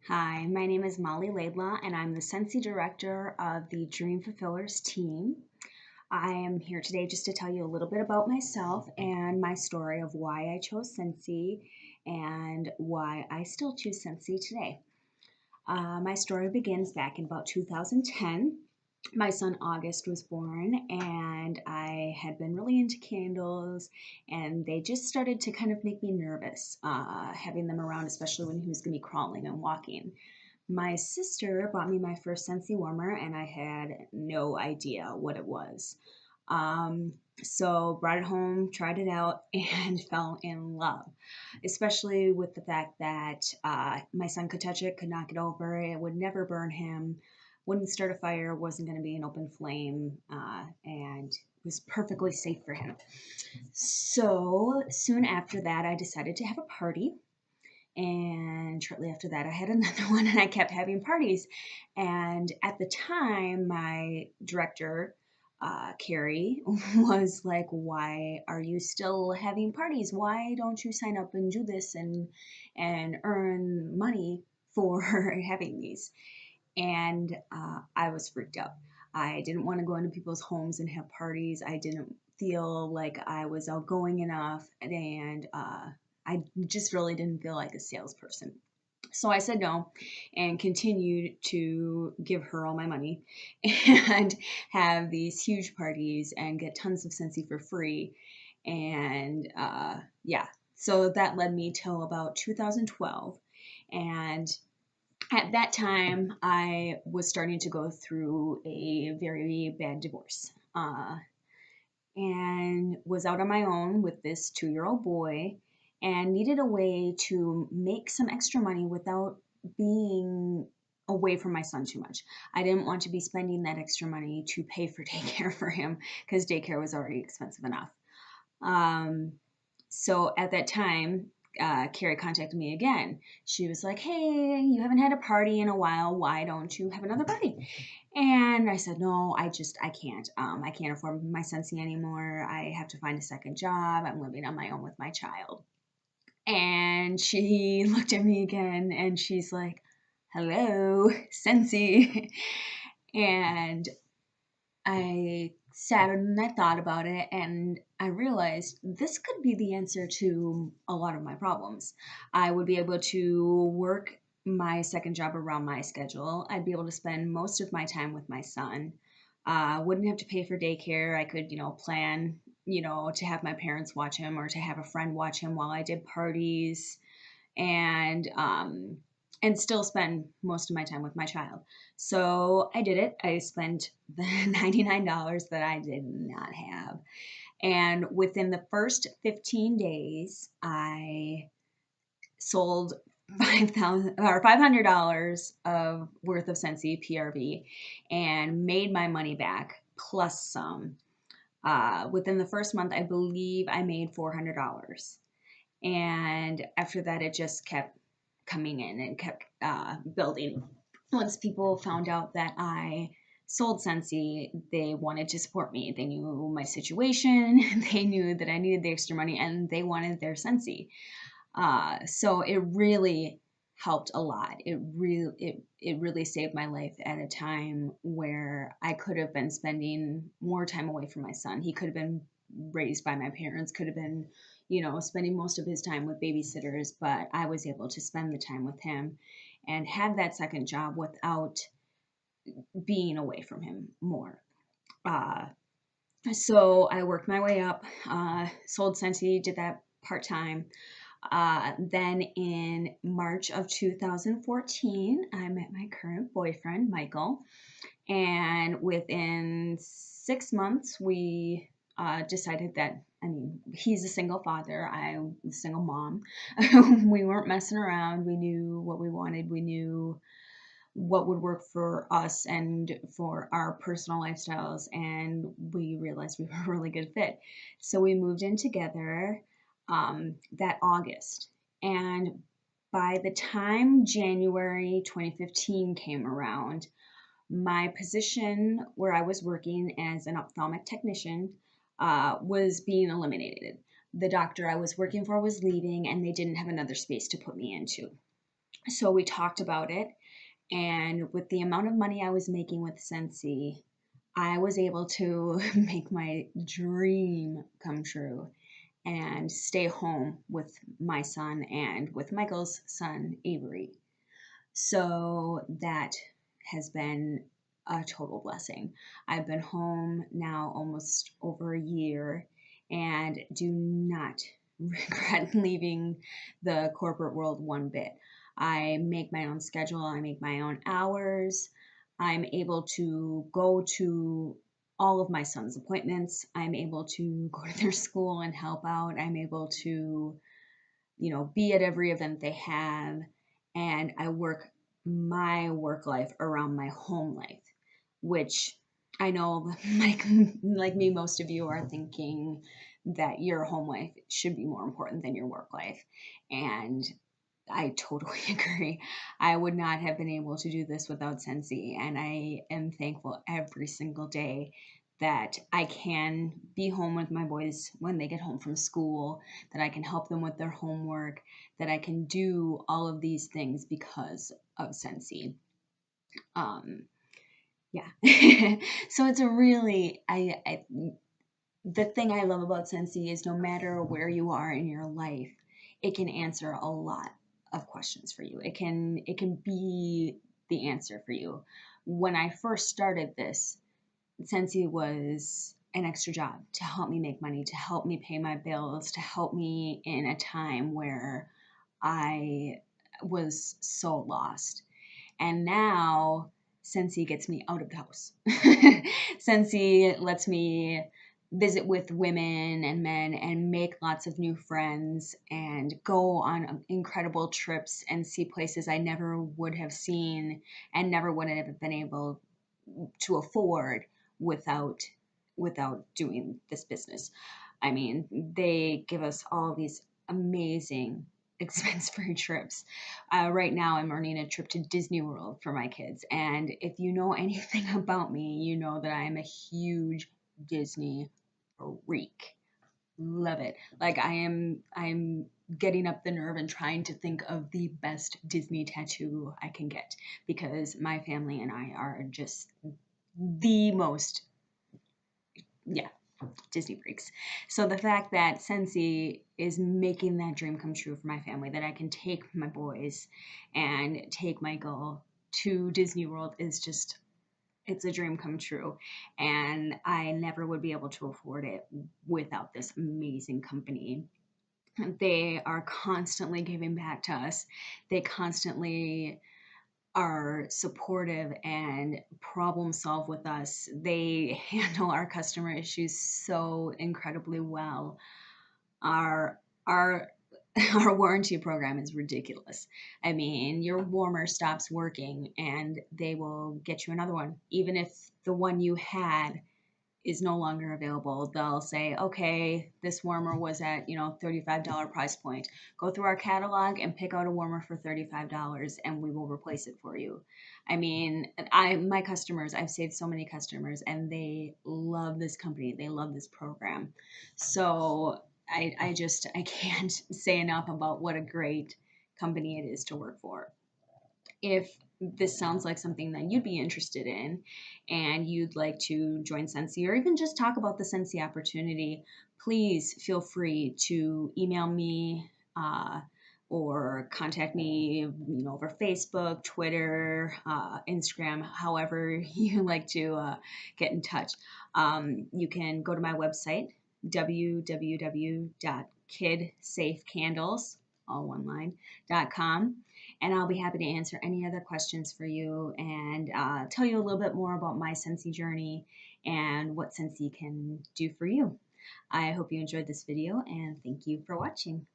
Hi, my name is Molly Laidlaw, and I'm the Scentsy Director of the Dream Fulfillers team. I am here today just to tell you a little bit about myself and my story of why I chose Scentsy and why I still choose Scentsy today. My story begins back in about 2010. My son August was born, and I had been really into candles, and they just started to kind of make me nervous, having them around, especially when he was going to be crawling and walking. My sister bought me my first Scentsy warmer, and I had no idea what it was. Um, so brought it home, tried it out, and fell in love, especially with the fact that my son could touch it, could knock it over, it would never burn him, wouldn't start a fire, wasn't going to be an open flame, and was perfectly safe for him. So soon after that, I decided to have a party. And shortly after that, I had another one, and I kept having parties. And at the time, my director, Carrie, was like, "Why are you still having parties? Why don't you sign up and do this and earn money for having these?" And I was freaked out. I didn't want to go into people's homes and have parties. I didn't feel like I was outgoing enough, and I just really didn't feel like a salesperson. So I said no and continued to give her all my money and have these huge parties and get tons of Scentsy for free. And yeah, so that led me till about 2012. And at that time, I was starting to go through a very bad divorce, and was out on my own with this 2-year-old boy and needed a way to make some extra money without being away from my son too much. I didn't want to be spending that extra money to pay for daycare for him because daycare was already expensive enough. Um, so at that time, Carrie contacted me again. She was like, "Hey, you haven't had a party in a while. Why don't you have another party?" And I said, "No, I can't. I can't afford my Scentsy anymore. I have to find a second job. I'm living on my own with my child." And she looked at me again, and she's like, "Hello, Scentsy." And I sat and I thought about it, and I realized this could be the answer to a lot of my problems. I would be able to work my second job around my schedule. I'd be able to spend most of my time with my son. Wouldn't have to pay for daycare. I could, plan, to have my parents watch him or to have a friend watch him while I did parties, and still spend most of my time with my child. So I did it. I spent the $99 that I did not have. And within the first 15 days, I sold 5,000 or $500 of worth of Scentsy PRV and made my money back plus some. Within the first month, I believe I made $400. And after that, it just kept coming in and kept building. Once people found out that I sold Scentsy, they wanted to support me. They knew my situation, they knew that I needed the extra money, and they wanted their Scentsy. So it really helped a lot. It really saved my life at a time where I could have been spending more time away from my son. He could have been raised by my parents, could have been, spending most of his time with babysitters, but I was able to spend the time with him and have that second job without being away from him more. Uh, so I worked my way up, sold Scentsy, did that part time. Then in March of 2014, I met my current boyfriend, Michael. And within 6 months, we decided that, he's a single father. I'm a single mom. We weren't messing around. We knew what we wanted. We knew what would work for us and for our personal lifestyles. And we realized we were a really good fit. So we moved in together that August. And by the time January 2015 came around, my position where I was working as an ophthalmic technician was being eliminated. The doctor I was working for was leaving, and they didn't have another space to put me into. So we talked about it, and with the amount of money I was making with Scentsy, I was able to make my dream come true and stay home with my son and with Michael's son, Avery. So that has been a total blessing. I've been home now almost over a year and do not regret leaving the corporate world one bit. I make my own schedule, I make my own hours. I'm able to go to all of my son's appointments. I'm able to go to their school and help out. I'm able to, be at every event they have. And I work my work life around my home life, which I know, like me, most of you are thinking that your home life should be more important than your work life. And I totally agree. I would not have been able to do this without Scentsy, and I am thankful every single day that I can be home with my boys when they get home from school, that I can help them with their homework, that I can do all of these things because of Scentsy. Um, yeah. So it's a really, the thing I love about Scentsy is no matter where you are in your life, it can answer a lot of questions for you. It can be the answer for you. When I first started this, Scentsy was an extra job to help me make money, to help me pay my bills, to help me in a time where I was so lost. And now Scentsy gets me out of the house. Scentsy lets me visit with women and men and make lots of new friends and go on incredible trips and see places I never would have seen and never would have been able to afford without doing this business. I mean, they give us all these amazing expense-free trips. Right now, I'm earning a trip to Disney World for my kids, and if you know anything about me, you know that I am a huge Disney freak. Love it. Like I'm getting up the nerve and trying to think of the best Disney tattoo I can get because my family and I are just the most, yeah, Disney freaks. So the fact that Scentsy is making that dream come true for my family, that I can take my boys and take Michael to Disney World is just, it's a dream come true. And I never would be able to afford it without this amazing company. They are constantly giving back to us. They constantly are supportive and problem solve with us. They handle our customer issues so incredibly well. Our our warranty program is ridiculous. I mean, your warmer stops working and they will get you another one. Even if the one you had is no longer available, they'll say, okay, this warmer was at, $35 price point. Go through our catalog and pick out a warmer for $35 and we will replace it for you. I mean, my customers, I've saved so many customers and they love this company. They love this program. So I can't say enough about what a great company it is to work for. If this sounds like something that you'd be interested in and you'd like to join Scentsy or even just talk about the Scentsy opportunity, please feel free to email me or contact me, over Facebook, Twitter, Instagram, however you like to get in touch. You can go to my website, www.kidsafecandles, all one line.com, and I'll be happy to answer any other questions for you and tell you a little bit more about my Scentsy journey and what Scentsy can do for you. I hope you enjoyed this video and thank you for watching.